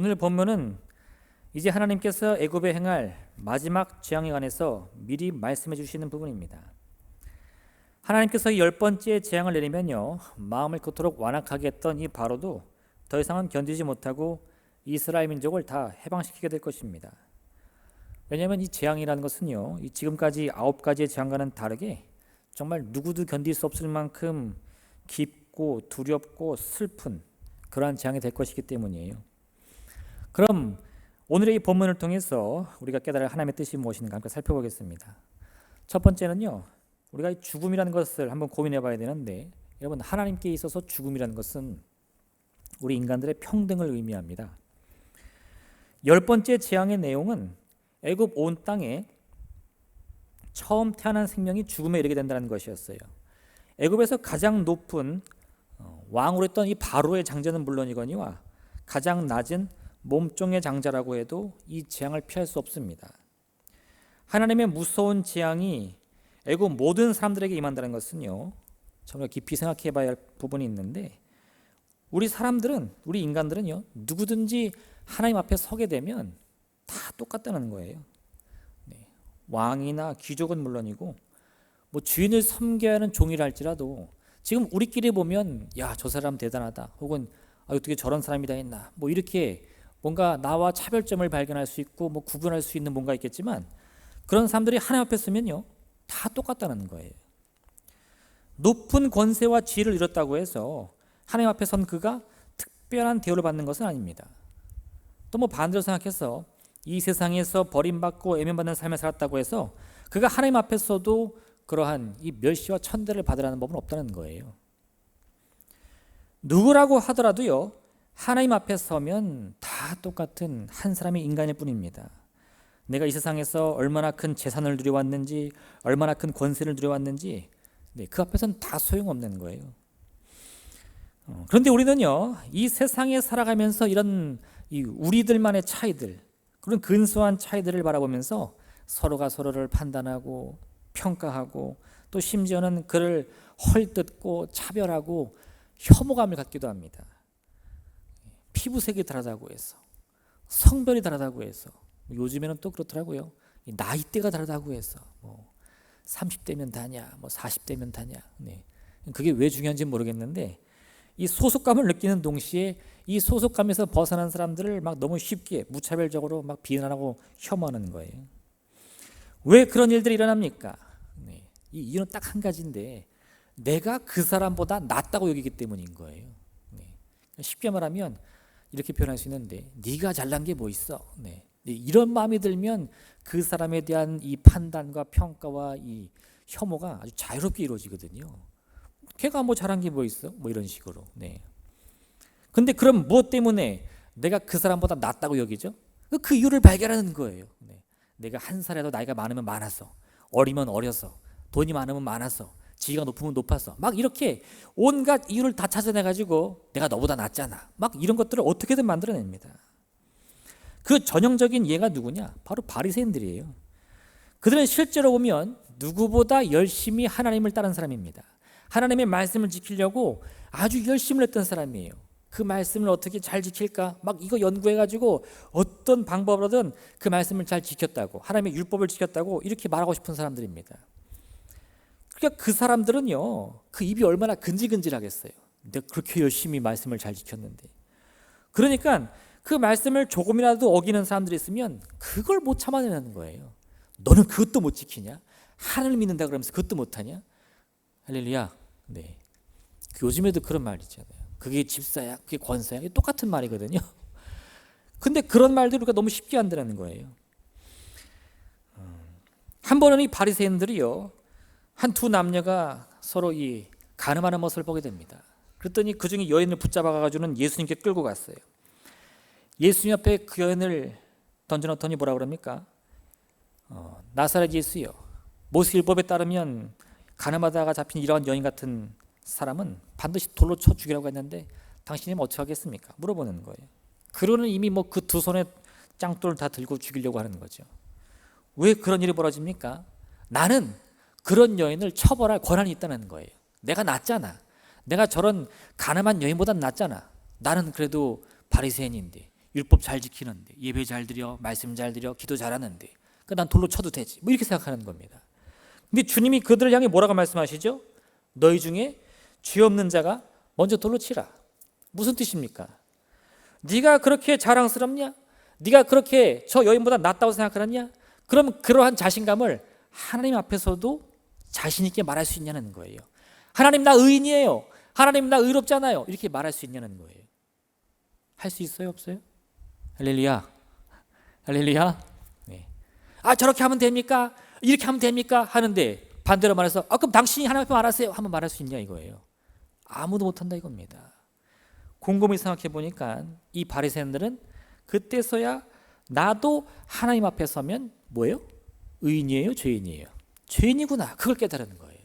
오늘 본문은 이제 하나님께서 애굽에 행할 마지막 재앙에 관해서 미리 말씀해 주시는 부분입니다. 하나님께서 이 10번째 재앙을 내리면요, 마음을 그토록 완악하게 했던 이 바로도 더 이상은 견디지 못하고 이스라엘 민족을 다 해방시키게 될 것입니다. 왜냐하면 이 재앙이라는 것은요, 이 지금까지 9가지의 재앙과는 다르게 정말 누구도 견딜 수 없을 만큼 깊고 두렵고 슬픈 그러한 재앙이 될 것이기 때문이에요. 그럼 오늘의 이 본문을 통해서 우리가 깨달을 하나님의 뜻이 무엇인가 함께 살펴보겠습니다. 첫 번째는요, 우리가 이 죽음이라는 것을 한번 고민해 봐야 되는데, 여러분, 하나님께 있어서 죽음이라는 것은 우리 인간들의 평등을 의미합니다. 10번째 재앙의 내용은 애굽 온 땅에 처음 태어난 생명이 죽음에 이르게 된다는 것이었어요. 애굽에서 가장 높은 왕으로 했던 이 바로의 장자는 물론이거니와 가장 낮은 몸종의 장자라고 해도 이 재앙을 피할 수 없습니다. 하나님의 무서운 재앙이 애굽 모든 사람들에게 임한다는 것은요, 정말 깊이 생각해 봐야 할 부분이 있는데, 우리 사람들은, 우리 인간들은요, 누구든지 하나님 앞에 서게 되면 다 똑같다는 거예요. 왕이나 귀족은 물론이고 뭐 주인을 섬겨야 하는 종이라 할지라도 지금 우리끼리 보면 야, 저 사람 대단하다, 혹은 어떻게 저런 사람이 다 있나, 뭐 이렇게 뭔가 나와 차별점을 발견할 수 있고 뭐 구분할 수 있는 뭔가 있겠지만, 그런 사람들이 하나님 앞에 서면요 다 똑같다는 거예요. 높은 권세와 지혜를 이뤘다고 해서 하나님 앞에 선 그가 특별한 대우를 받는 것은 아닙니다. 또 뭐 반대로 생각해서 이 세상에서 버림받고 애면받는 삶을 살았다고 해서 그가 하나님 앞에서도 그러한 이 멸시와 천대를 받으라는 법은 없다는 거예요. 누구라고 하더라도요, 하나님 앞에 서면 다 똑같은 한 사람의 인간일 뿐입니다. 내가 이 세상에서 얼마나 큰 재산을 누려왔는지, 얼마나 큰 권세를 누려왔는지, 그 앞에서는 다 소용없는 거예요. 그런데 우리는요, 이 세상에 살아가면서 이런 이 우리들만의 차이들, 그런 근소한 차이들을 바라보면서 서로가 서로를 판단하고 평가하고 또 심지어는 그를 헐뜯고 차별하고 혐오감을 갖기도 합니다. 피부색이 다르다고 해서, 성별이 다르다고 해서, 요즘에는 또 그렇더라고요. 나이대가 다르다고 해서 뭐 30대면 다냐, 뭐 40대면 다냐. 그게 왜 중요한지 모르겠는데, 이 소속감을 느끼는 동시에 이 소속감에서 벗어난 사람들을 막 너무 쉽게 무차별적으로 막 비난하고 혐오하는 거예요. 왜 그런 일들이 일어납니까? 이 이유는 딱 한 가지인데, 내가 그 사람보다 낫다고 여기기 때문인 거예요. 쉽게 말하면 이렇게 표현할 수 있는데, 네가 잘난 게 뭐 있어? 이런 마음이 들면 그 사람에 대한 이 판단과 평가와 이 혐오가 아주 자유롭게 이루어지거든요. 걔가 뭐 잘한 게 뭐 있어? 뭐 이런 식으로. 근데 그럼 무엇 때문에 내가 그 사람보다 낫다고 여기죠? 그 이유를 발견하는 거예요. 내가 한 살이라도 나이가 많으면 많아서, 어리면 어려서, 돈이 많으면 많아서, 지위가 높으면 높아서, 막 이렇게 온갖 이유를 다 찾아내가지고 내가 너보다 낫잖아, 막 이런 것들을 어떻게든 만들어냅니다. 그 전형적인 예가 누구냐? 바로 바리새인들이에요. 그들은 실제로 보면 누구보다 열심히 하나님을 따른 사람입니다. 하나님의 말씀을 지키려고 아주 열심을 했던 사람이에요. 그 말씀을 어떻게 잘 지킬까? 막 이거 연구해가지고 어떤 방법으로든 그 말씀을 잘 지켰다고, 하나님의 율법을 지켰다고 이렇게 말하고 싶은 사람들입니다. 그러니까 그 사람들은요, 그 입이 얼마나 근질근질하겠어요. 내가 그렇게 열심히 말씀을 잘 지켰는데. 그러니까 그 말씀을 조금이라도 어기는 사람들이 있으면 그걸 못 참아내는 거예요. 너는 그것도 못 지키냐? 하나님을 믿는다 그러면서 그것도 못하냐? 할렐루야. 요즘에도 그런 말 있잖아요. 그게 집사야, 그게 권사야, 이게 똑같은 말이거든요. 근데 그런 말들을 우리가 너무 쉽게 한다는 거예요. 한 번은 이 바리새인들이요, 한 두 남녀가 서로 이 간음하는 모습을 보게 됩니다. 그랬더니 그 중에 여인을 붙잡아가지고는 예수님께 끌고 갔어요. 예수님 앞에 그 여인을 던져놓더니 뭐라 그럽니까? 나사렛 예수여, 모세율법에 따르면 간음하다가 잡힌 이러한 여인 같은 사람은 반드시 돌로 쳐 죽이라고 했는데 당신이 어떻게 하겠습니까? 물어보는 거예요. 그러는 이미 뭐 그 두 손에 짱돌을 다 들고 죽이려고 하는 거죠. 왜 그런 일이 벌어집니까? 나는 그런 여인을 처벌할 권한이 있다는 거예요. 내가 낫잖아. 내가 저런 가늠한 여인보단 낫잖아. 나는 그래도 바리새인인데 율법 잘 지키는데, 예배 잘 드려, 말씀 잘 드려, 기도 잘하는데 난 돌로 쳐도 되지, 뭐 이렇게 생각하는 겁니다. 근데 주님이 그들을 향해 뭐라고 말씀하시죠? 너희 중에 죄 없는 자가 먼저 돌로 치라. 무슨 뜻입니까? 네가 그렇게 자랑스럽냐? 네가 그렇게 저 여인보다 낫다고 생각하느냐? 그럼 그러한 자신감을 하나님 앞에서도 자신 있게 말할 수 있냐는 거예요. 하나님, 나 의인이에요. 하나님, 나 의롭잖아요. 이렇게 말할 수 있냐는 거예요. 할 수 있어요, 없어요? 할렐루야, 할렐루야. 네. 저렇게 하면 됩니까? 이렇게 하면 됩니까? 하는데 반대로 말해서 그럼 당신이 하나님 앞에 말하세요 하면 말할 수 있냐 이거예요. 아무도 못한다 이겁니다. 곰곰이 생각해 보니까 이 바리새인들은 그때서야 나도 하나님 앞에 서면 뭐예요? 의인이에요, 죄인이에요? 죄인이구나, 그걸 깨달은 거예요.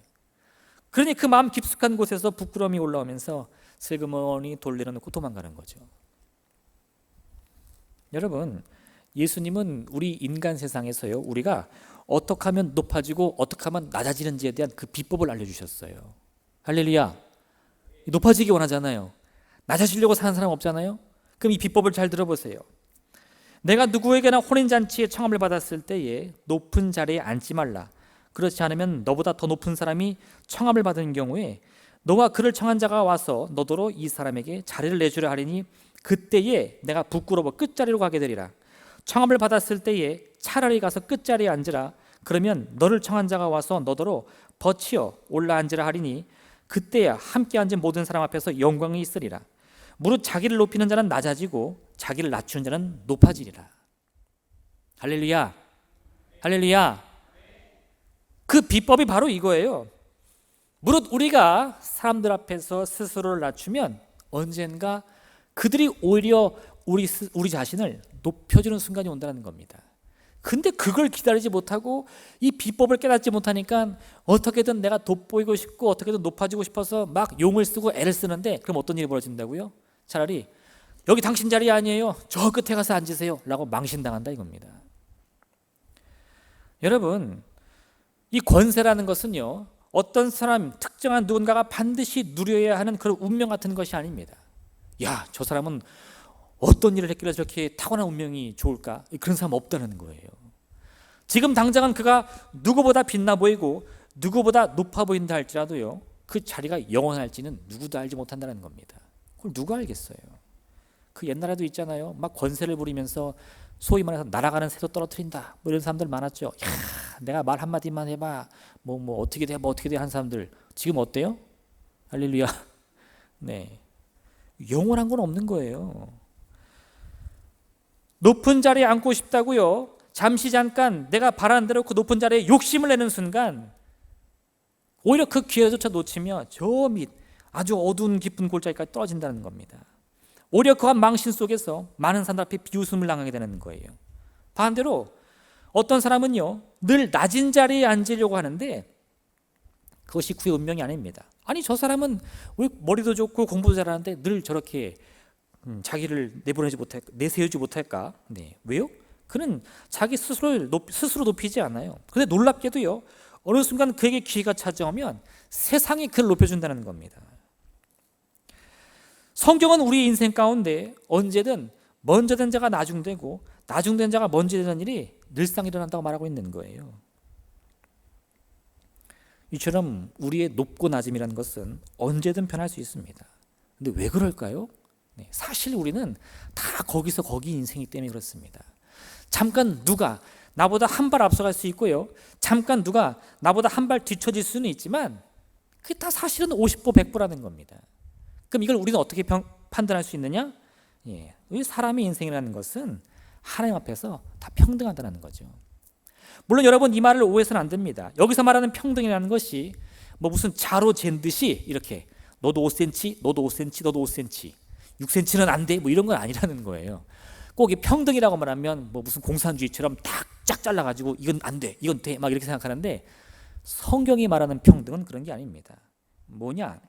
그러니 그 마음 깊숙한 곳에서 부끄러움이 올라오면서 슬그머니 돌 내려놓고 도망가는 거죠. 여러분, 예수님은 우리 인간 세상에서요, 우리가 어떻게 하면 높아지고 어떻게 하면 낮아지는지에 대한 그 비법을 알려주셨어요. 할렐루야. 높아지기 원하잖아요. 낮아지려고 사는 사람 없잖아요. 그럼 이 비법을 잘 들어보세요. 내가 누구에게나 혼인잔치에 청함을 받았을 때에 높은 자리에 앉지 말라. 그렇지 않으면 너보다 더 높은 사람이 청함을 받은 경우에 너와 그를 청한 자가 와서 너더러 이 사람에게 자리를 내주려 하리니 그때에 내가 부끄러워 끝자리로 가게 되리라. 청함을 받았을 때에 차라리 가서 끝자리에 앉으라. 그러면 너를 청한 자가 와서 너더러 버치어 올라 앉으라 하리니 그때야 함께 앉은 모든 사람 앞에서 영광이 있으리라. 무릇 자기를 높이는 자는 낮아지고 자기를 낮추는 자는 높아지리라. 할렐루야, 할렐루야. 그 비법이 바로 이거예요. 무릇 우리가 사람들 앞에서 스스로를 낮추면 언젠가 그들이 오히려 우리 자신을 높여주는 순간이 온다는 겁니다. 근데 그걸 기다리지 못하고 이 비법을 깨닫지 못하니까 어떻게든 내가 돋보이고 싶고 어떻게든 높아지고 싶어서 막 용을 쓰고 애를 쓰는데 그럼 어떤 일이 벌어진다고요? 차라리 여기 당신 자리 아니에요, 저 끝에 가서 앉으세요 라고 망신당한다 이겁니다. 여러분, 이 권세라는 것은요, 어떤 사람, 특정한 누군가가 반드시 누려야 하는 그런 운명 같은 것이 아닙니다. 야, 저 사람은 어떤 일을 했길래 저렇게 타고난 운명이 좋을까? 그런 사람 없다는 거예요. 지금 당장은 그가 누구보다 빛나 보이고 누구보다 높아 보인다 할지라도요, 그 자리가 영원할지는 누구도 알지 못한다는 겁니다. 그걸 누가 알겠어요? 그 옛날에도 있잖아요. 막 권세를 부리면서 소위 말해서 날아가는 새도 떨어뜨린다, 뭐 이런 사람들 많았죠. 야, 내가 말 한마디만 해봐 뭐 어떻게 돼, 뭐 어떻게 돼 한 사람들 지금 어때요? 할렐루야. 네, 영원한 건 없는 거예요. 높은 자리에 앉고 싶다고요, 잠시 잠깐 내가 바라는 대로 그 높은 자리에 욕심을 내는 순간 오히려 그 기회조차 놓치며 저 밑 아주 어두운 깊은 골짜기까지 떨어진다는 겁니다. 오히려 그한 망신 속에서 많은 사람들 앞에 비웃음을 당하게 되는 거예요. 반대로 어떤 사람은요, 늘 낮은 자리에 앉으려고 하는데 그것이 그의 운명이 아닙니다. 아니, 저 사람은 왜 머리도 좋고 공부도 잘하는데 늘 저렇게 자기를 내세우지 못할까? 네, 왜요? 그는 자기 스스로 높이지 않아요. 그런데 놀랍게도요, 어느 순간 그에게 기회가 찾아오면 세상이 그를 높여준다는 겁니다. 성경은 우리 인생 가운데 언제든 먼저 된 자가 나중되고 나중된 자가 먼저 되는 일이 늘상 일어난다고 말하고 있는 거예요. 이처럼 우리의 높고 낮음이라는 것은 언제든 변할 수 있습니다. 근데 왜 그럴까요? 네, 사실 우리는 다 거기서 거기 인생이기 때문에 그렇습니다. 잠깐 누가 나보다 한 발 앞서갈 수 있고요, 잠깐 누가 나보다 한 발 뒤처질 수는 있지만 그게 다 사실은 50보 100보라는 겁니다. 그럼 이걸 우리는 어떻게 판단할 수 있느냐? 예, 우리 사람의 인생이라는 것은 하나님 앞에서 다 평등하다는 거죠. 물론 여러분, 이 말을 오해해서는 안 됩니다. 여기서 말하는 평등이라는 것이 뭐 무슨 자로 잰 듯이 이렇게 너도 5cm, 너도 5cm, 너도 5cm, 6cm는 안 돼, 뭐 이런 건 아니라는 거예요. 꼭 이 평등이라고 말하면 뭐 무슨 공산주의처럼 딱 잘라가지고 이건 안 돼, 이건 돼, 막 이렇게 생각하는데 성경이 말하는 평등은 그런 게 아닙니다. 뭐냐?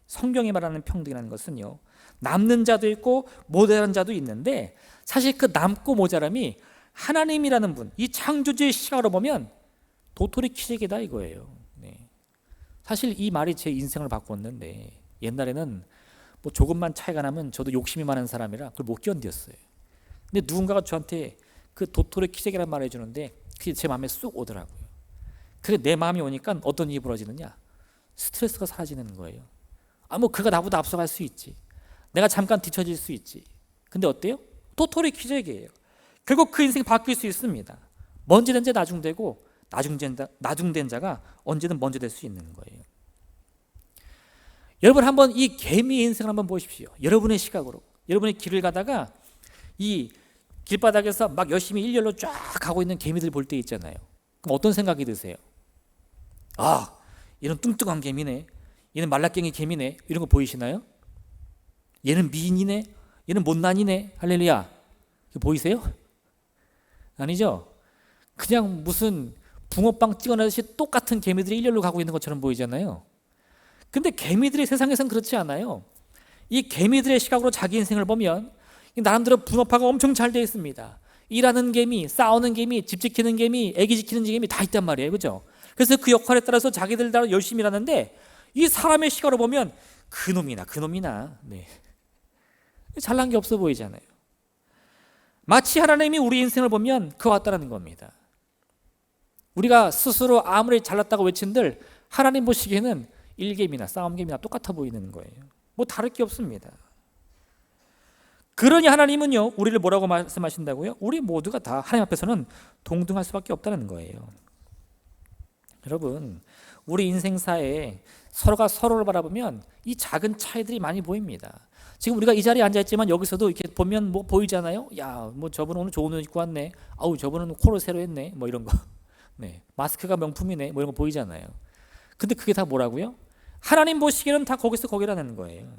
성경이 말하는 평등이라는 것은요, 남는 자도 있고 모자란 자도 있는데 사실 그 남고 모자람이 하나님이라는 분, 이 창조주의 시각으로 보면 도토리 키재기다 이거예요. 네. 사실 이 말이 제 인생을 바꿨는데 옛날에는 뭐 조금만 차이가 나면 저도 욕심이 많은 사람이라 그걸 못 견뎠어요. 근데 누군가가 저한테 그 도토리 키재기란 말을 해주는데 그게 제 마음에 쑥 오더라고요. 그게 내 마음이 오니까 어떤 일이 벌어지느냐? 스트레스가 사라지는 거예요. 뭐 그가 나보다 앞서갈 수 있지. 내가 잠깐 뒤처질 수 있지. 근데 어때요? 도토리 키재기예요. 결국 그 인생이 바뀔 수 있습니다. 먼저 된 자 나중되고 나중된 자가 언제든 먼저 될 수 있는 거예요. 여러분 한번 이 개미의 인생을 한번 보십시오. 여러분의 시각으로. 여러분의 길을 가다가 이 길바닥에서 막 열심히 일렬로 쫙 가고 있는 개미들 볼 때 있잖아요. 그럼 어떤 생각이 드세요? 아, 얘는 뚱뚱한 개미네. 얘는 말라깽이 개미네. 이런 거 보이시나요? 얘는 미인이네. 얘는 못난이네. 할렐루야. 보이세요? 아니죠? 그냥 무슨 붕어빵 찍어내듯이 똑같은 개미들이 일렬로 가고 있는 것처럼 보이잖아요. 근데 개미들의 세상에선 그렇지 않아요. 이 개미들의 시각으로 자기 인생을 보면 나름대로 분업화가 엄청 잘 되어 있습니다. 일하는 개미, 싸우는 개미, 집 지키는 개미, 애기 지키는 개미 다 있단 말이에요. 그죠? 그래서 그 역할에 따라서 자기들 따라 열심히 일하는데 이 사람의 시각으로 보면 그놈이나 네. 잘난 게 없어 보이잖아요. 마치 하나님이 우리 인생을 보면 그와 같다는 겁니다. 우리가 스스로 아무리 잘났다고 외친들 하나님 보시기에는 일개미나 싸움개미나 똑같아 보이는 거예요. 뭐 다를 게 없습니다. 그러니 하나님은요 우리를 뭐라고 말씀하신다고요? 우리 모두가 다 하나님 앞에서는 동등할 수밖에 없다는 거예요. 여러분 우리 인생사에 서로가 서로를 바라보면 이 작은 차이들이 많이 보입니다. 지금 우리가 이 자리에 앉아있지만 여기서도 이렇게 보면 뭐 보이잖아요. 야, 뭐 저분은 오늘 좋은 옷 입고 왔네. 아우 저분은 코를 새로 했네. 뭐 이런 거. 네, 마스크가 명품이네. 뭐 이런 거 보이잖아요. 근데 그게 다 뭐라고요? 하나님 보시기에는 다 거기서 거기라는 거예요.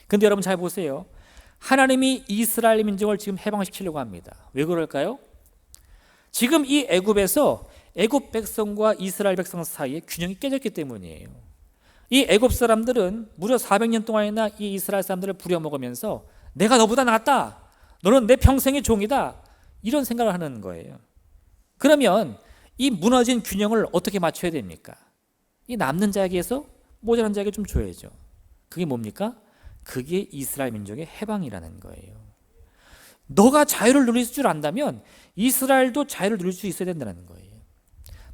근데 여러분 잘 보세요. 하나님이 이스라엘 민족을 지금 해방시키려고 합니다. 왜 그럴까요? 지금 이 애굽에서 애굽 백성과 이스라엘 백성 사이에 균형이 깨졌기 때문이에요. 이 애굽 사람들은 무려 400년 동안이나 이 이스라엘 사람들을 부려먹으면서 내가 너보다 낫다. 너는 내 평생의 종이다. 이런 생각을 하는 거예요. 그러면 이 무너진 균형을 어떻게 맞춰야 됩니까? 이 남는 자에게서 모자란 자에게 좀 줘야죠. 그게 뭡니까? 그게 이스라엘 민족의 해방이라는 거예요. 너가 자유를 누릴 줄 안다면 이스라엘도 자유를 누릴 수 있어야 된다는 거예요.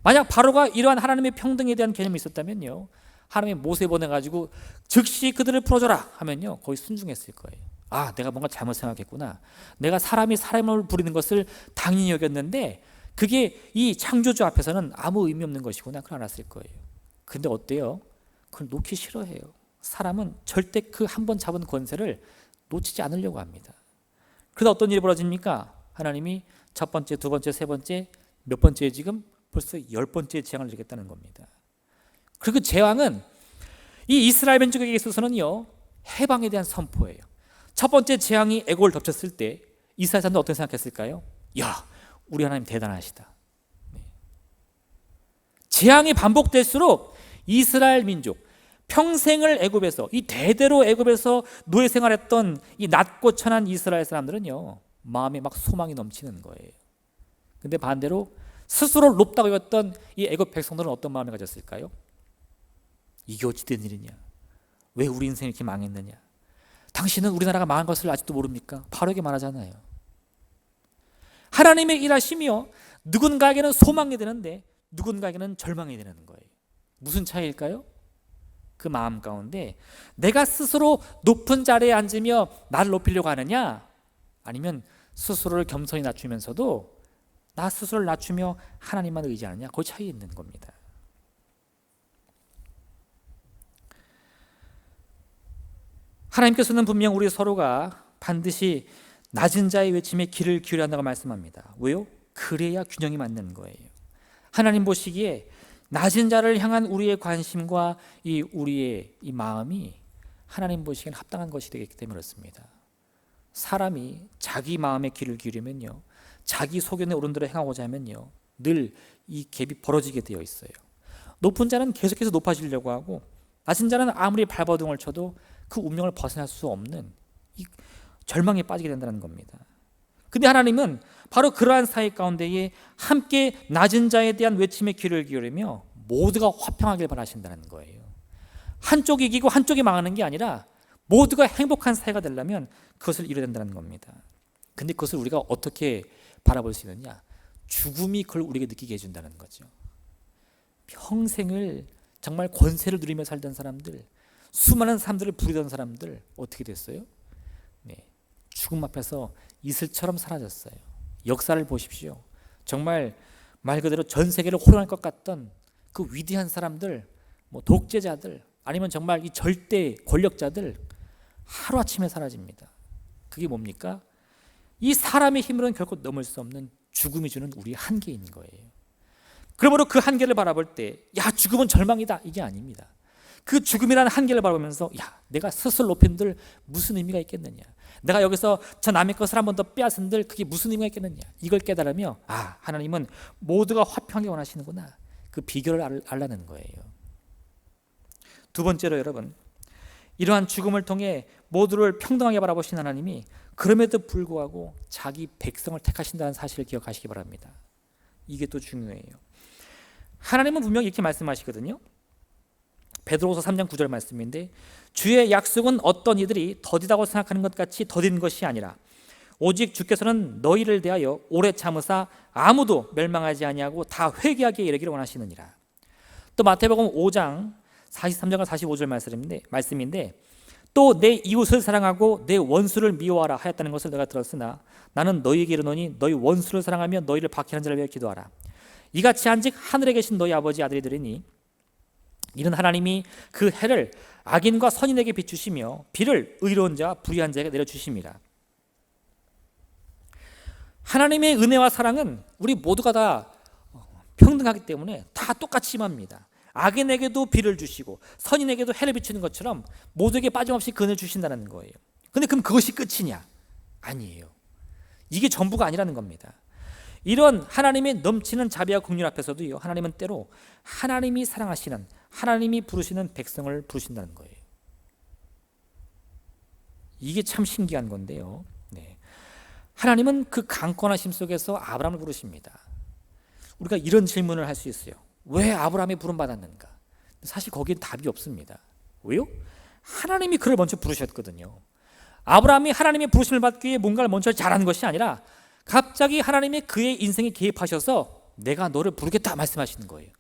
만약 바로가 이러한 하나님의 평등에 대한 개념이 있었다면요, 하나님이 모세 보내가지고 즉시 그들을 풀어줘라 하면요 거의 순종했을 거예요. 아, 내가 뭔가 잘못 생각했구나. 내가 사람이 사람을 부리는 것을 당연히 여겼는데 그게 이 창조주 앞에서는 아무 의미 없는 것이구나. 그걸 알았을 거예요. 근데 어때요? 그걸 놓기 싫어해요. 사람은 절대 그 한 번 잡은 권세를 놓치지 않으려고 합니다. 그러다 어떤 일이 벌어집니까? 하나님이 첫 번째, 두 번째, 세 번째, 몇 번째 지금 벌써 10번째 재앙을 주겠다는 겁니다. 그리고 재앙은 이 이스라엘 민족에게 있어서는요 해방에 대한 선포예요. 첫 번째 재앙이 애국을 덮쳤을 때 이스라엘 사람들 어떻게 생각했을까요? 야, 우리 하나님 대단하시다. 네. 재앙이 반복될수록 이스라엘 민족 평생을 애굽에서 이 대대로 애굽에서 노예 생활했던 이 낮고 천한 이스라엘 사람들은요 마음에 막 소망이 넘치는 거예요. 근데 반대로 스스로 높다고 여겼던 이 애굽 백성들은 어떤 마음을 가졌을까요? 이게 어찌 된 일이냐? 왜 우리 인생이 이렇게 망했느냐? 당신은 우리나라가 망한 것을 아직도 모릅니까? 바로 이렇게 말하잖아요. 하나님의 일하심이요 누군가에게는 소망이 되는데 누군가에게는 절망이 되는 거예요. 무슨 차이일까요? 그 마음 가운데 내가 스스로 높은 자리에 앉으며 나를 높이려고 하느냐, 아니면 스스로를 겸손히 낮추면서도 나 스스로를 낮추며 하나님만 의지하느냐, 그 차이에 있는 겁니다. 하나님께서는 분명 우리 서로가 반드시 낮은 자의 외침에 귀를 기울여야 한다고 말씀합니다. 왜요? 그래야 균형이 맞는 거예요. 하나님 보시기에 낮은 자를 향한 우리의 관심과 우리의 이 마음이 하나님 보시기엔 합당한 것이 되기 때문에 그렇습니다. 사람이 자기 마음에 귀를 기울이면요, 자기 소견에 오른 대로 행하고자 하면요, 늘 이 갭이 벌어지게 되어 있어요. 높은 자는 계속해서 높아지려고 하고 낮은 자는 아무리 발버둥을 쳐도 그 운명을 벗어날 수 없는 이 절망에 빠지게 된다는 겁니다. 근데 하나님은 바로 그러한 사이 가운데에 함께 낮은 자에 대한 외침에 귀를 기울이며 모두가 화평하길 바라신다는 거예요. 한쪽이 이기고 한쪽이 망하는 게 아니라 모두가 행복한 사회가 되려면 그것을 이뤄야 된다는 겁니다. 근데 그것을 우리가 어떻게 바라볼 수 있느냐? 죽음이 그걸 우리에게 느끼게 해준다는 거죠. 평생을 정말 권세를 누리며 살던 사람들, 수많은 사람들을 부리던 사람들 어떻게 됐어요? 네, 죽음 앞에서 이슬처럼 사라졌어요. 역사를 보십시오. 정말 말 그대로 전 세계를 호령할 것 같던 그 위대한 사람들, 뭐 독재자들, 아니면 정말 이 절대 권력자들 하루아침에 사라집니다. 그게 뭡니까? 이 사람의 힘으로는 결코 넘을 수 없는 죽음이 주는 우리 한계인 거예요. 그러므로 그 한계를 바라볼 때, 야, 죽음은 절망이다, 이게 아닙니다. 그 죽음이라는 한계를 바라보면서, 야, 내가 스스로 높인들 무슨 의미가 있겠느냐, 내가 여기서 저 남의 것을 한 번 더 빼앗은들 그게 무슨 의미가 있겠느냐, 이걸 깨달으며, 아, 하나님은 모두가 화평하게 원하시는구나, 그 비결을 알라는 거예요. 두 번째로 여러분, 이러한 죽음을 통해 모두를 평등하게 바라보신 하나님이 그럼에도 불구하고 자기 백성을 택하신다는 사실을 기억하시기 바랍니다. 이게 또 중요해요. 하나님은 분명히 이렇게 말씀하시거든요. 베드로후서 3장 9절 말씀인데, 주의 약속은 어떤 이들이 더디다고 생각하는 것 같이 더딘 것이 아니라 오직 주께서는 너희를 대하여 오래 참으사 아무도 멸망하지 아니하고 다 회개하게 이르기를 원하시느니라. 또 마태복음 5장 43절과 45절 말씀인데 또 내 이웃을 사랑하고 내 원수를 미워하라 하였다는 것을 내가 들었으나 나는 너희에게 이르노니 너희 원수를 사랑하며 너희를 박해하는 자를 위하여 기도하라. 이같이 한즉 하늘에 계신 너희 아버지 아들이되리니 이는 하나님이 그 해를 악인과 선인에게 비추시며 비를 의로운 자와 불의한 자에게 내려주심이라. 하나님의 은혜와 사랑은 우리 모두가 다 평등하기 때문에 다 똑같이 임합니다. 악인에게도 비를 주시고 선인에게도 해를 비추는 것처럼 모두에게 빠짐없이 그 은혜를 주신다는 거예요. 근데 그럼 그것이 끝이냐? 아니에요. 이게 전부가 아니라는 겁니다. 이런 하나님의 넘치는 자비와 긍휼 앞에서도요, 하나님은 때로 하나님이 사랑하시는, 하나님이 부르시는 백성을 부르신다는 거예요. 이게 참 신기한 건데요. 네. 하나님은 그 강권하심 속에서 아브라함을 부르십니다. 우리가 이런 질문을 할 수 있어요. 왜 아브라함이 부름받았는가? 사실 거기엔 답이 없습니다. 왜요? 하나님이 그를 먼저 부르셨거든요. 아브라함이 하나님의 부르심을 받기 위해 뭔가를 먼저 잘하는 것이 아니라 갑자기 하나님이 그의 인생에 개입하셔서 내가 너를 부르겠다 말씀하시는 거예요.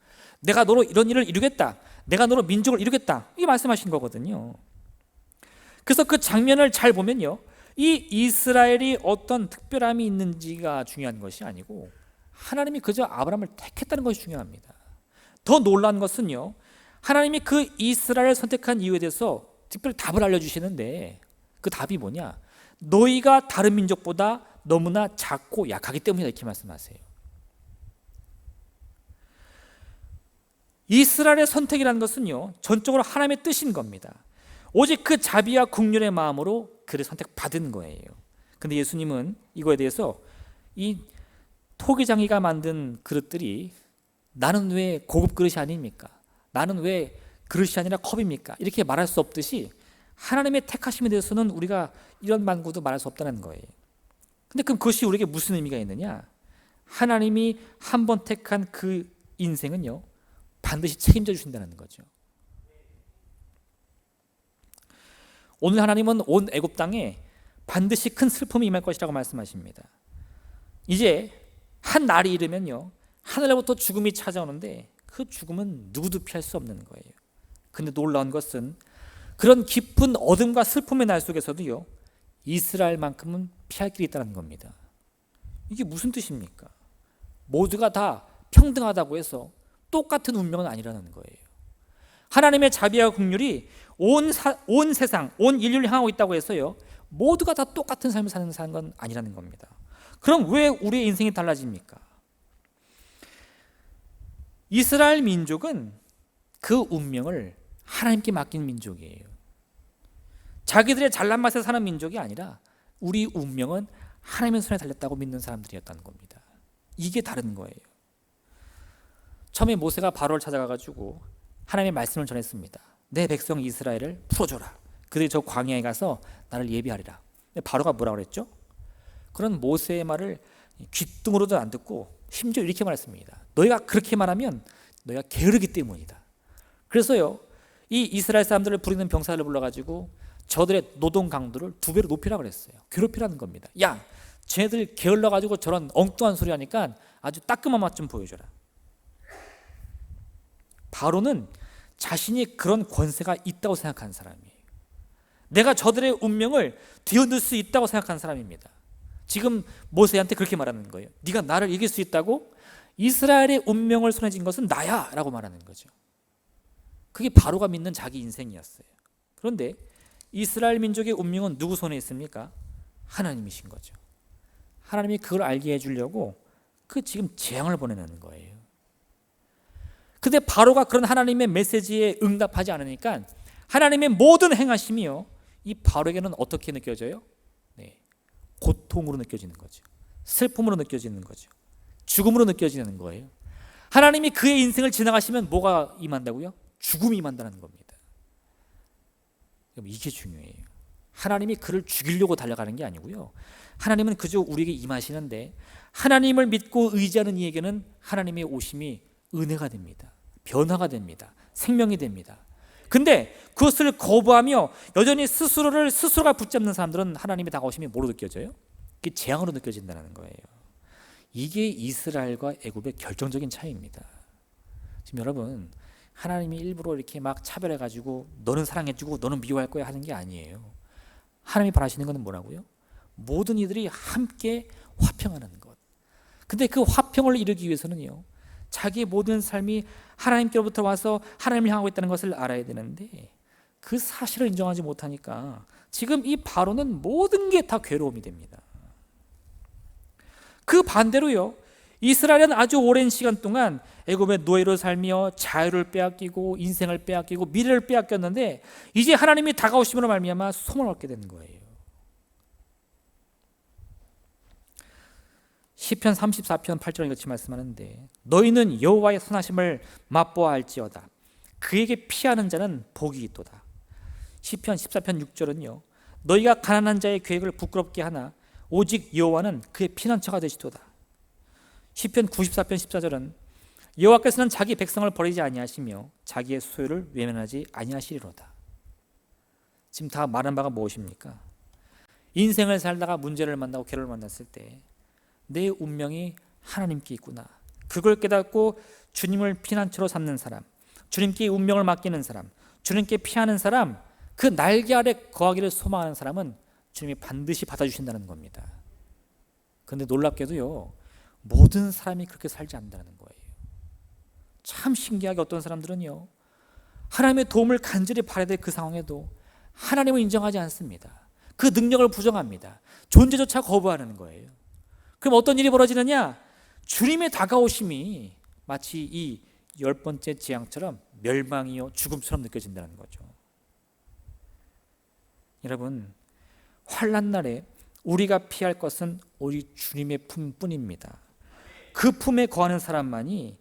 내가 너로 이런 일을 이루겠다, 내가 너로 민족을 이루겠다, 이게 말씀하신 거거든요. 그래서 그 장면을 잘 보면요, 이 이스라엘이 어떤 특별함이 있는지가 중요한 것이 아니고 하나님이 그저 아브라함을 택했다는 것이 중요합니다. 더 놀라운 것은요, 하나님이 그 이스라엘을 선택한 이유에 대해서 특별히 답을 알려주시는데, 그 답이 뭐냐? 너희가 다른 민족보다 너무나 작고 약하기 때문이다, 이렇게 말씀하세요. 이스라엘의 선택이라는 것은요, 전적으로 하나님의 뜻인 겁니다. 오직 그 자비와 긍휼의 마음으로 그를 선택받은 거예요. 근데 예수님은 이거에 대해서 이 토기장이가 만든 그릇들이 나는 왜 고급 그릇이 아닙니까? 나는 왜 그릇이 아니라 컵입니까? 이렇게 말할 수 없듯이 하나님의 택하심에 대해서는 우리가 이런 만구도 말할 수 없다는 거예요. 근데 그럼 그것이 우리에게 무슨 의미가 있느냐? 하나님이 한 번 택한 그 인생은요, 반드시 책임져 주신다는 거죠. 오늘 하나님은 온 애굽 땅에 반드시 큰 슬픔이 임할 것이라고 말씀하십니다. 이제 한 날이 이르면요, 하늘로부터 죽음이 찾아오는데 그 죽음은 누구도 피할 수 없는 거예요. 근데 놀라운 것은 그런 깊은 어둠과 슬픔의 날 속에서도요, 이스라엘만큼은 피할 길이 있다는 겁니다. 이게 무슨 뜻입니까? 모두가 다 평등하다고 해서 똑같은 운명은 아니라는 거예요. 하나님의 자비와 긍휼이 온 세상, 온 인류를 향하고 있다고 해서요, 모두가 다 똑같은 삶을 사는 건 아니라는 겁니다. 그럼 왜 우리의 인생이 달라집니까? 이스라엘 민족은 그 운명을 하나님께 맡긴 민족이에요. 자기들의 잘난 맛에 사는 민족이 아니라 우리 운명은 하나님의 손에 달렸다고 믿는 사람들이었다는 겁니다. 이게 다른 거예요. 처음에 모세가 바로를 찾아가가지고 하나님의 말씀을 전했습니다. 내 백성 이스라엘을 풀어줘라. 그들이 저 광야에 가서 나를 예비하리라. 바로가 뭐라고 그랬죠? 그런 모세의 말을 귓등으로도 안 듣고 심지어 이렇게 말했습니다. 너희가 그렇게 말하면 너희가 게으르기 때문이다. 그래서요, 이 이스라엘 사람들을 부리는 병사를 불러가지고 저들의 노동 강도를 2배로 높이라고 그랬어요. 괴롭히라는 겁니다. 야, 쟤네들 게을러가지고 저런 엉뚱한 소리 하니까 아주 따끔한 맛 좀 보여줘라. 바로는 자신이 그런 권세가 있다고 생각하는 사람이에요. 내가 저들의 운명을 뒤흔들 수 있다고 생각하는 사람입니다. 지금 모세한테 그렇게 말하는 거예요. 네가 나를 이길 수 있다고? 이스라엘의 운명을 손에 쥔 것은 나야 라고 말하는 거죠. 그게 바로가 믿는 자기 인생이었어요. 그런데 이스라엘 민족의 운명은 누구 손에 있습니까? 하나님이신 거죠. 하나님이 그걸 알게 해주려고 지금 재앙을 보내는 거예요. 근데 바로가 그런 하나님의 메시지에 응답하지 않으니까 하나님의 모든 행하심이요, 이 바로에게는 어떻게 느껴져요? 네, 고통으로 느껴지는 거죠. 슬픔으로 느껴지는 거죠. 죽음으로 느껴지는 거예요. 하나님이 그의 인생을 지나가시면 뭐가 임한다고요? 죽음이 임한다는 겁니다. 이게 중요해요. 하나님이 그를 죽이려고 달려가는 게 아니고요, 하나님은 그저 우리에게 임하시는데 하나님을 믿고 의지하는 이에게는 하나님의 오심이 은혜가 됩니다. 변화가 됩니다. 생명이 됩니다. 근데 그것을 거부하며 여전히 스스로가 붙잡는 사람들은 하나님의 다가오심이 뭐로 느껴져요? 그게 재앙으로 느껴진다는 거예요. 이게 이스라엘과 애굽의 결정적인 차이입니다. 지금 여러분, 하나님이 일부러 이렇게 막 차별해가지고 너는 사랑해주고 너는 미워할 거야 하는 게 아니에요. 하나님이 바라시는 것은 뭐라고요? 모든 이들이 함께 화평하는 것. 근데 그 화평을 이루기 위해서는요, 자기의 모든 삶이 하나님께로부터 와서 하나님을 향하고 있다는 것을 알아야 되는데 그 사실을 인정하지 못하니까 지금 이 바로는 모든 게 다 괴로움이 됩니다. 그 반대로요, 이스라엘은 아주 오랜 시간 동안 애굽의 노예로 살며 자유를 빼앗기고 인생을 빼앗기고 미래를 빼앗겼는데 이제 하나님이 다가오심으로 말미암아 소망을 얻게 되는 거예요. 시편 34편 8절에 이같이 말씀하는데 너희는 여호와의 선하심을 맛보아 알지어다. 그에게 피하는 자는 복이 있도다. 시편 14편 6절은요, 너희가 가난한 자의 계획을 부끄럽게 하나 오직 여호와는 그의 피난처가 되시도다. 시편 94편 14절은 여호와께서는 자기 백성을 버리지 아니하시며 자기의 소유를 외면하지 아니하시리로다. 지금 다 말한 바가 무엇입니까? 인생을 살다가 문제를 만나고 괴로움을 만났을 때 내 운명이 하나님께 있구나, 그걸 깨닫고 주님을 피난처로 삼는 사람, 주님께 운명을 맡기는 사람, 주님께 피하는 사람, 그 날개 아래 거하기를 소망하는 사람은 주님이 반드시 받아주신다는 겁니다. 그런데 놀랍게도요, 모든 사람이 그렇게 살지 않는다는 거예요. 참 신기하게 어떤 사람들은요, 하나님의 도움을 간절히 바라야 될 그 상황에도 하나님을 인정하지 않습니다. 그 능력을 부정합니다. 존재조차 거부하는 거예요. 그럼 어떤 일이 벌어지느냐? 주님의 다가오심이 마치 이 10번째 재앙처럼 멸망이요 죽음처럼 느껴진다는 거죠. 여러분, 환난 날에 우리가 피할 것은 오직 주님의 품뿐입니다. 그 품에 거하는 사람만이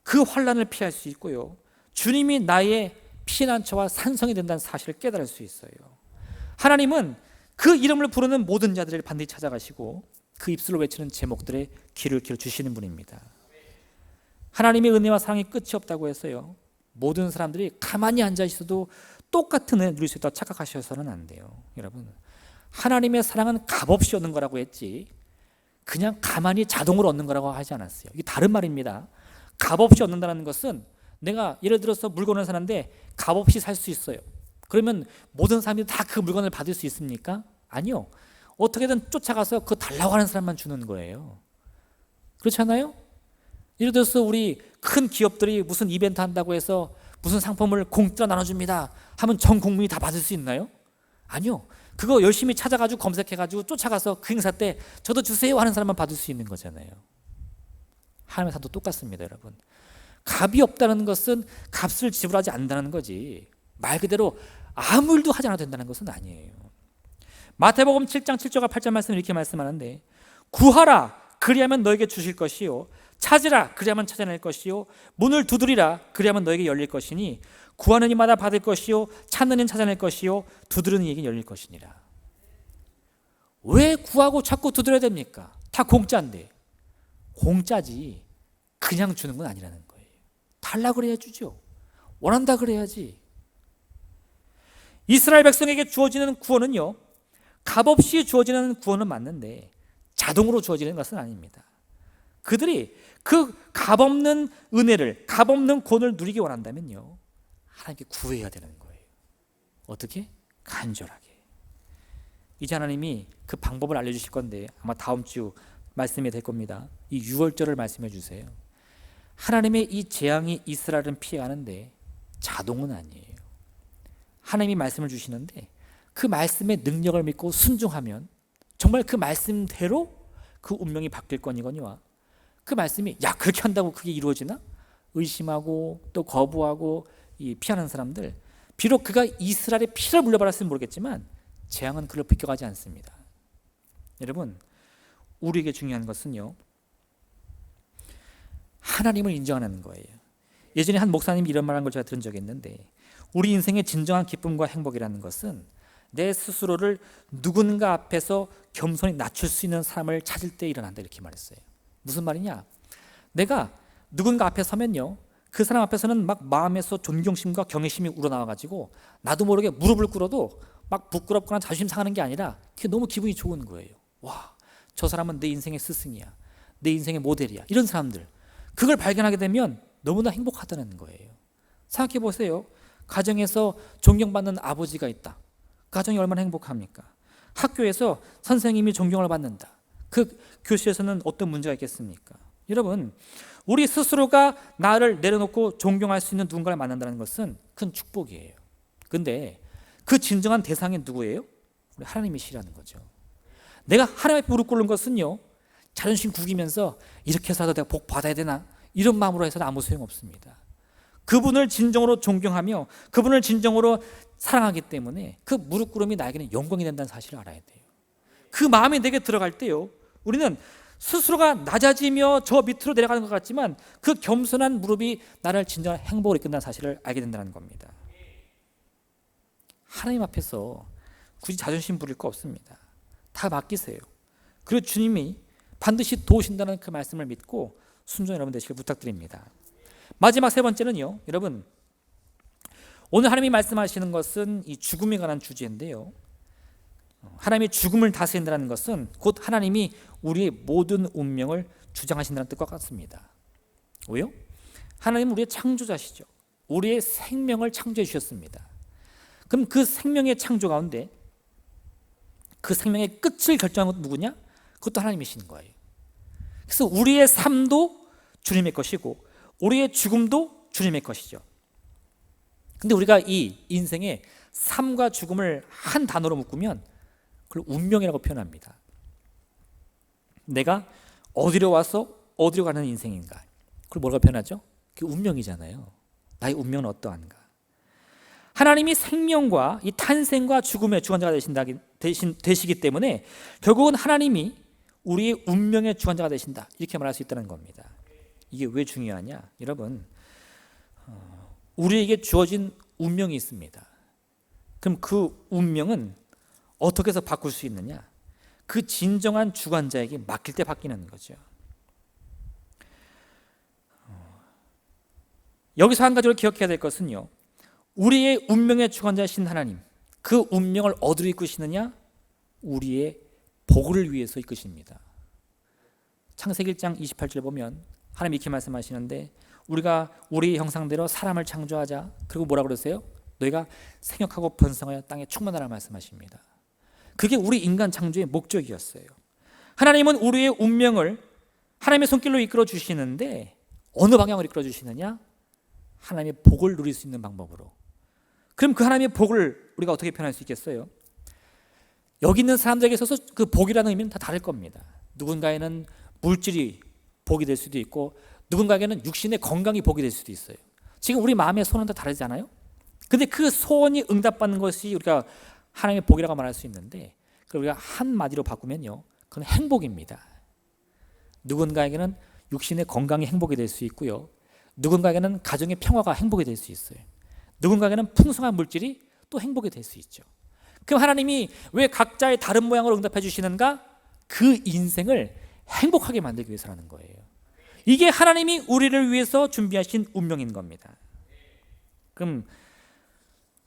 그 환난을 피할 수 있고요, 주님이 나의 피난처와 산성이 된다는 사실을 깨달을 수 있어요. 하나님은 그 이름을 부르는 모든 자들을 반드시 찾아가시고 그 입술로 외치는 제목들의 귀를 기울여주시는 분입니다. 하나님의 은혜와 사랑이 끝이 없다고 해서요, 모든 사람들이 가만히 앉아 있어도 똑같은 은혜 누릴 수 있다고 착각하셔서는 안 돼요. 여러분, 하나님의 사랑은 값없이 얻는 거라고 했지 그냥 가만히 자동으로 얻는 거라고 하지 않았어요. 이게 다른 말입니다. 값없이 얻는다는 것은 내가 예를 들어서 물건을 사는데 값없이 살 수 있어요. 그러면 모든 사람들이 다 그 물건을 받을 수 있습니까? 아니요. 어떻게든 쫓아가서 그거 달라고 하는 사람만 주는 거예요. 그렇지 않아요? 예를 들어서 우리 큰 기업들이 무슨 이벤트 한다고 해서 무슨 상품을 공짜로 나눠줍니다 하면 전 국민이 다 받을 수 있나요? 아니요. 그거 열심히 찾아가지고 검색해가지고 쫓아가서 그 행사 때 저도 주세요 하는 사람만 받을 수 있는 거잖아요. 하나님의 사도 똑같습니다, 여러분. 값이 없다는 것은 값을 지불하지 않는다는 거지 말 그대로 아무 일도 하지 않아도 된다는 것은 아니에요. 마태복음 7장 7절과 8절 말씀을 이렇게 말씀하는데 구하라 그리하면 너에게 주실 것이요 찾으라 그리하면 찾아낼 것이요 문을 두드리라 그리하면 너에게 열릴 것이니 구하는 이마다 받을 것이요 찾는 이는 찾아낼 것이요 두드리는 이에게 열릴 것이니라. 왜 구하고 자꾸 두드려야 됩니까? 다 공짜인데. 공짜지 그냥 주는 건 아니라는 거예요. 달라 그래야 주죠. 원한다 그래야지. 이스라엘 백성에게 주어지는 구원은요, 값없이 주어지는 구원은 맞는데 자동으로 주어지는 것은 아닙니다. 그들이 그 값없는 은혜를, 값없는 구원을 누리기 원한다면요, 하나님께 구해야 되는 거예요. 어떻게? 간절하게. 이제 하나님이 그 방법을 알려주실 건데 아마 다음 주 말씀이 될 겁니다. 이 6월절을 말씀해 주세요. 하나님의 이 재앙이 이스라엘은 피해가는데 자동은 아니에요. 하나님이 말씀을 주시는데 그 말씀의 능력을 믿고 순종하면 정말 그 말씀대로 그 운명이 바뀔 거니거니와, 그 말씀이 야 그렇게 한다고 그게 이루어지나? 의심하고 또 거부하고 이 피하는 사람들, 비록 그가 이스라엘의 피를 물려받았으면 모르겠지만 재앙은 그를 비껴가지 않습니다. 여러분, 우리에게 중요한 것은요, 하나님을 인정하는 거예요. 예전에 한 목사님이 이런 말한 걸 제가 들은 적이 있는데, 우리 인생의 진정한 기쁨과 행복이라는 것은 내 스스로를 누군가 앞에서 겸손히 낮출 수 있는 삶을 찾을 때 일어난다, 이렇게 말했어요. 무슨 말이냐? 내가 누군가 앞에 서면요, 그 사람 앞에서는 막 마음에서 존경심과 경외심이 우러나와가지고 나도 모르게 무릎을 꿇어도 막 부끄럽거나 자존심 상하는 게 아니라 그게 너무 기분이 좋은 거예요. 와, 저 사람은 내 인생의 스승이야, 내 인생의 모델이야. 이런 사람들, 그걸 발견하게 되면 너무나 행복하다는 거예요. 생각해 보세요. 가정에서 존경받는 아버지가 있다. 가정이 얼마나 행복합니까? 학교에서 선생님이 존경을 받는다. 그 교실에서는 어떤 문제가 있겠습니까? 여러분, 우리 스스로가 나를 내려놓고 존경할 수 있는 누군가를 만난다는 것은 큰 축복이에요. 근데 그 진정한 대상이 누구예요? 우리 하나님이시라는 거죠. 내가 하나님 앞에 무릎 꿇는 것은요, 자존심 구기면서 이렇게 해서라도 내가 복 받아야 되나, 이런 마음으로 해서는 아무 소용없습니다. 그분을 진정으로 존경하며 그분을 진정으로 사랑하기 때문에 그 무릎 꿇음이 나에게는 영광이 된다는 사실을 알아야 돼요. 그 마음이 내게 들어갈 때요, 우리는 스스로가 낮아지며 저 밑으로 내려가는 것 같지만 그 겸손한 무릎이 나를 진정한 행복으로 이끈다는 사실을 알게 된다는 겁니다. 하나님 앞에서 굳이 자존심 부릴 거 없습니다. 다 맡기세요. 그리고 주님이 반드시 도우신다는 그 말씀을 믿고 순종 여러분 되시길 부탁드립니다. 마지막 세 번째는요, 여러분, 오늘 하나님이 말씀하시는 것은 이 죽음에 관한 주제인데요, 하나님이 죽음을 다스린다는 것은 곧 하나님이 우리의 모든 운명을 주장하신다는 뜻과 같습니다. 왜요? 하나님은 우리의 창조자시죠. 우리의 생명을 창조해 주셨습니다. 그럼 그 생명의 창조 가운데 그 생명의 끝을 결정한 건 누구냐? 그것도 하나님이신 거예요. 그래서 우리의 삶도 주님의 것이고 우리의 죽음도 주님의 것이죠. 근데 우리가 이 인생의 삶과 죽음을 한 단어로 묶으면 그걸 운명이라고 표현합니다. 내가 어디로 와서 어디로 가는 인생인가, 그걸 뭐라고 표현하죠? 그게 운명이잖아요. 나의 운명은 어떠한가. 하나님이 생명과 이 탄생과 죽음의 주관자가 되시기 때문에 결국은 하나님이 우리의 운명의 주관자가 되신다, 이렇게 말할 수 있다는 겁니다. 이게 왜 중요하냐? 여러분, 우리에게 주어진 운명이 있습니다. 그럼 그 운명은 어떻게 해서 바꿀 수 있느냐? 그 진정한 주관자에게 맡길 때 바뀌는 거죠. 여기서 한 가지로 기억해야 될 것은요, 우리의 운명의 주관자이신 하나님, 그 운명을 어디로 이끄시느냐? 우리의 복을 위해서 이끄십니다. 창세기 1장 28절 보면 하나님 이렇게 말씀하시는데, 우리가 우리 형상대로 사람을 창조하자. 그리고 뭐라고 그러세요? 너희가 생육하고 번성하여 땅에 충만하라 말씀하십니다. 그게 우리 인간 창조의 목적이었어요. 하나님은 우리의 운명을 하나님의 손길로 이끌어 주시는데 어느 방향으로 이끌어 주시느냐? 하나님의 복을 누릴 수 있는 방법으로. 그럼 그 하나님의 복을 우리가 어떻게 표현할 수 있겠어요? 여기 있는 사람들에게 있어서 그 복이라는 의미는 다 다를 겁니다. 누군가에는 물질이 복이 될 수도 있고 누군가에게는 육신의 건강이 복이 될 수도 있어요. 지금 우리 마음의 소원은 다 다르잖아요. 근데 그 소원이 응답받는 것이 우리가 하나님의 복이라고 말할 수 있는데, 그걸 우리가 한마디로 바꾸면요, 그건 행복입니다. 누군가에게는 육신의 건강이 행복이 될 수 있고요, 누군가에게는 가정의 평화가 행복이 될 수 있어요. 누군가에게는 풍성한 물질이 또 행복이 될 수 있죠. 그럼 하나님이 왜 각자의 다른 모양으로 응답해 주시는가? 그 인생을 행복하게 만들기 위해서라는 거예요. 이게 하나님이 우리를 위해서 준비하신 운명인 겁니다. 그럼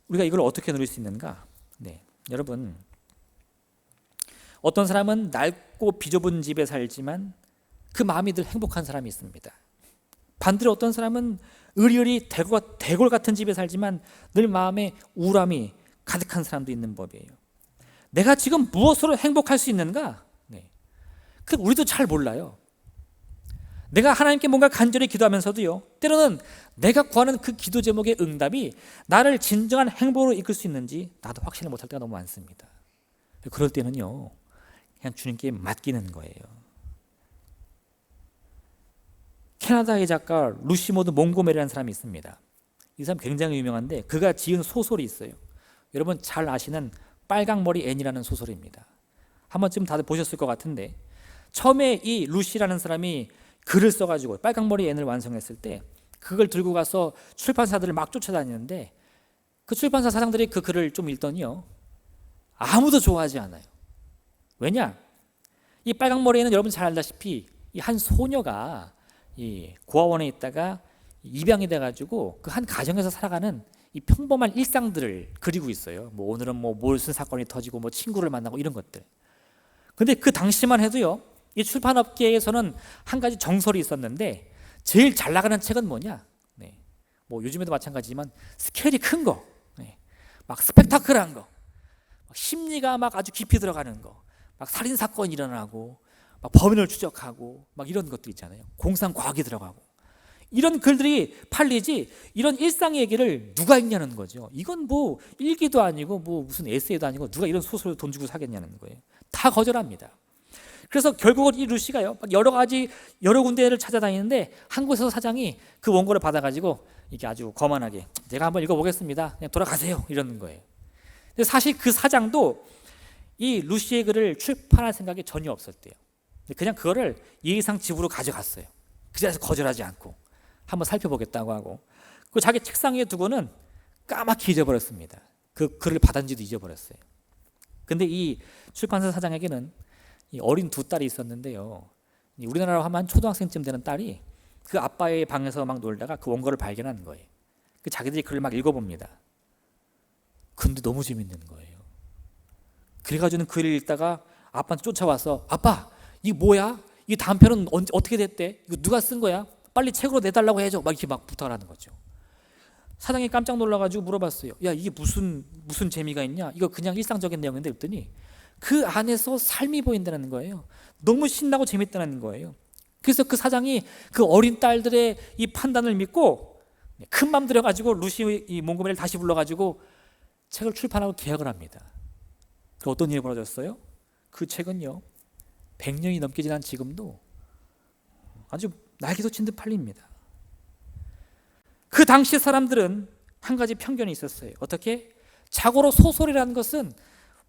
우리가 이걸 어떻게 누릴 수 있는가? 네, 여러분, 어떤 사람은 낡고 비좁은 집에 살지만 그 마음이 늘 행복한 사람이 있습니다. 반대로 어떤 사람은 으리으리 대골 같은 집에 살지만 늘 마음에 우울함이 가득한 사람도 있는 법이에요. 내가 지금 무엇으로 행복할 수 있는가? 그 우리도 잘 몰라요. 내가 하나님께 뭔가 간절히 기도하면서도요, 때로는 내가 구하는 그 기도 제목의 응답이 나를 진정한 행복으로 이끌 수 있는지 나도 확신을 못할 때가 너무 많습니다. 그럴 때는요, 그냥 주님께 맡기는 거예요. 캐나다의 작가 루시모드 몽고메리라는 사람이 있습니다. 이 사람 굉장히 유명한데 그가 지은 소설이 있어요. 여러분 잘 아시는 빨강머리 앤이라는 소설입니다. 한 번쯤 다들 보셨을 것 같은데, 처음에 이 루시라는 사람이 글을 써가지고 빨강머리 앤을 완성했을 때 그걸 들고 가서 출판사들을 막 쫓아다니는데, 그 출판사 사장들이 그 글을 좀 읽더니요, 아무도 좋아하지 않아요. 왜냐? 이 빨강머리 앤은 여러분 잘 알다시피 이 한 소녀가 이 고아원에 있다가 입양이 돼가지고 그 한 가정에서 살아가는 이 평범한 일상들을 그리고 있어요. 뭐 오늘은 뭐 무슨 사건이 터지고 뭐 친구를 만나고 이런 것들. 근데 그 당시만 해도요, 이 출판업계에서는 한 가지 정설이 있었는데, 제일 잘 나가는 책은 뭐냐? 뭐 요즘에도 마찬가지지만 스케일이 큰 거, 막 스펙타클한 거, 막 심리가 막 아주 깊이 들어가는 거, 막 살인 사건이 일어나고, 막 범인을 추적하고, 막 이런 것들 있잖아요. 공상 과학이 들어가고. 이런 글들이 팔리지, 이런 일상 얘기를 누가 읽냐는 거죠. 이건 뭐 일기도 아니고 뭐 무슨 에세이도 아니고 누가 이런 소설을 돈 주고 사겠냐는 거예요. 다 거절합니다. 그래서 결국은 이 루시가요, 여러 군데를 찾아다니는데 한 곳에서 사장이 그 원고를 받아가지고 이게 아주 거만하게, 제가 한번 읽어보겠습니다, 그냥 돌아가세요, 이러는 거예요. 근데 사실 그 사장도 이 루시의 글을 출판할 생각이 전혀 없었대요. 그냥 그거를 예의상 집으로 가져갔어요. 그 자리에서 거절하지 않고 한번 살펴보겠다고 하고, 그 자기 책상 위에 두고는 까맣게 잊어버렸습니다. 그 글을 받았는지도 잊어버렸어요. 근데 이 출판사 사장에게는 이 어린 두 딸이 있었는데요, 우리나라로 하면 한 초등학생쯤 되는 딸이 그 아빠의 방에서 막 놀다가 그 원고를 발견한 거예요. 그 자기들이 글을 막 읽어봅니다. 근데 너무 재밌는 거예요. 그래가지고는 글을 읽다가 아빠한테 쫓아와서, 아빠 이게 뭐야? 이 다음 편은 어떻게 됐대? 이거 누가 쓴 거야? 빨리 책으로 내달라고 해줘. 막 이렇게 막 부탁을 하는 거죠. 사장이 깜짝 놀라가지고 물어봤어요. 야, 이게 무슨 재미가 있냐? 이거 그냥 일상적인 내용인데, 그랬더니 그 안에서 삶이 보인다는 거예요. 너무 신나고 재밌다는 거예요. 그래서 그 사장이 그 어린 딸들의 이 판단을 믿고 큰 맘 들여가지고 루시 이 몽고메리를 다시 불러가지고 책을 출판하고 계약을 합니다. 그 어떤 일이 벌어졌어요? 그 책은요, 100년이 넘게 지난 지금도 아주 날개돋친 듯 팔립니다. 그 당시 사람들은 한 가지 편견이 있었어요. 어떻게? 자고로 소설이라는 것은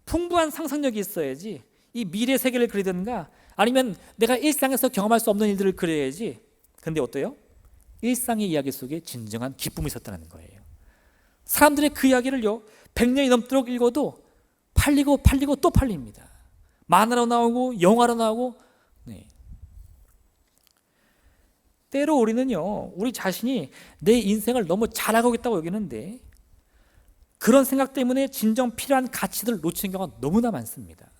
풍부한 상상력이 있어야지, 이 미래 세계를 그리든가 아니면 내가 일상에서 경험할 수 없는 일들을 그려야지. 근데 어때요? 일상의 이야기 속에 진정한 기쁨이 있었다는 거예요. 사람들의 그 이야기를요, 100년이 넘도록 읽어도 팔리고 또 팔립니다. 만화로 나오고 영화로 나오고. 때로 우리는요, 우리 자신이 내 인생을 너무 잘하고 있다고 여기는데, 그런 생각 때문에 진정 필요한 가치들을 놓치는 경우가 너무나 많습니다.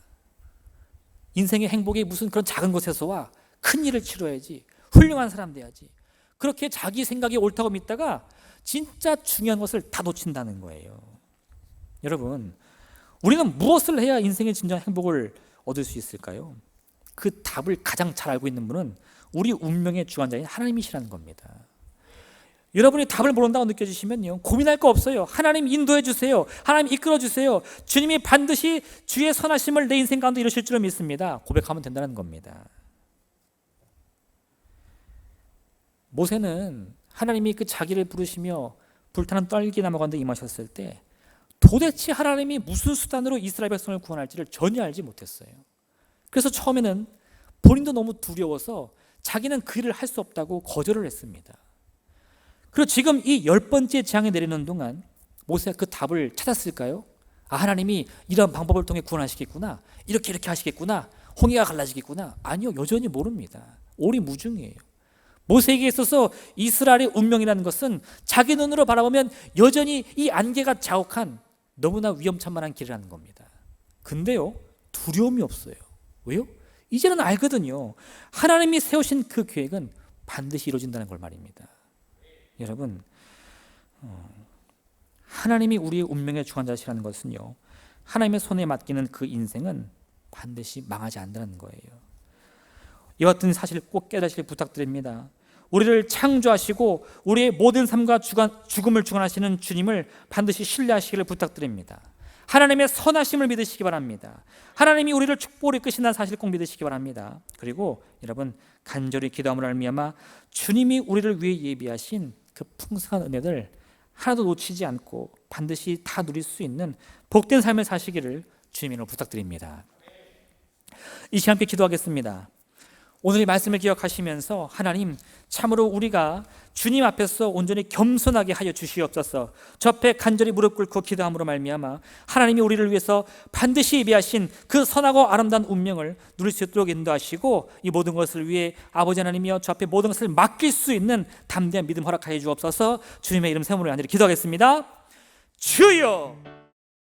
인생의 행복이 무슨 그런 작은 것에서 와, 큰 일을 치러야지, 훌륭한 사람 돼야지, 그렇게 자기 생각이 옳다고 믿다가 진짜 중요한 것을 다 놓친다는 거예요. 여러분, 우리는 무엇을 해야 인생의 진정한 행복을 얻을 수 있을까요? 그 답을 가장 잘 알고 있는 분은 우리 운명의 주관자인 하나님이시라는 겁니다. 여러분이 답을 모른다고 느껴지시면요, 고민할 거 없어요. 하나님 인도해 주세요. 하나님 이끌어 주세요. 주님이 반드시 주의 선하심을 내 인생 가운데 이루실 줄을 믿습니다. 고백하면 된다는 겁니다. 모세는 하나님이 그 자기를 부르시며 불타는 떨기나무 가운데 임하셨을 때 도대체 하나님이 무슨 수단으로 이스라엘 백성을 구원할지를 전혀 알지 못했어요. 그래서 처음에는 본인도 너무 두려워서 자기는 그 일을 할 수 없다고 거절을 했습니다. 그리고 지금 이 10번째 재앙이 내리는 동안 모세가 그 답을 찾았을까요? 아, 하나님이 이런 방법을 통해 구원하시겠구나, 이렇게 하시겠구나, 홍해가 갈라지겠구나. 아니요, 여전히 모릅니다. 오리무중이에요. 모세에게 있어서 이스라엘의 운명이라는 것은 자기 눈으로 바라보면 여전히 이 안개가 자욱한 너무나 위험천만한 길이라는 겁니다. 근데요, 두려움이 없어요. 왜요? 이제는 알거든요. 하나님이 세우신 그 계획은 반드시 이루어진다는 걸 말입니다. 여러분, 하나님이 우리의 운명의 주관자시라는 것은요, 하나님의 손에 맡기는 그 인생은 반드시 망하지 않는다는 거예요. 이와 같은 사실을 꼭 깨닫기를 부탁드립니다. 우리를 창조하시고 우리의 모든 삶과 죽음을 주관하시는 주님을 반드시 신뢰하시기를 부탁드립니다. 하나님의 선하심을 믿으시기 바랍니다. 하나님이 우리를 축복으로 이끄신다는 사실을 꼭 믿으시기 바랍니다. 그리고 여러분, 간절히 기도함을 알미암아 주님이 우리를 위해 예비하신 그 풍성한 은혜들 하나도 놓치지 않고 반드시 다 누릴 수 있는 복된 삶을 사시기를 주님으로 부탁드립니다. 이 시간 함께 기도하겠습니다. 오늘의 말씀을 기억하시면서 하나님, 참으로 우리가 주님 앞에서 온전히 겸손하게 하여 주시옵소서. 저 앞에 간절히 무릎 꿇고 기도함으로 말미암아 하나님이 우리를 위해서 반드시 예비하신 그 선하고 아름다운 운명을 누릴 수 있도록 인도하시고, 이 모든 것을 위해 아버지 하나님이여 저 앞에 모든 것을 맡길 수 있는 담대한 믿음 허락하여 주옵소서. 주님의 이름 세우므로 간절히 기도하겠습니다. 주여!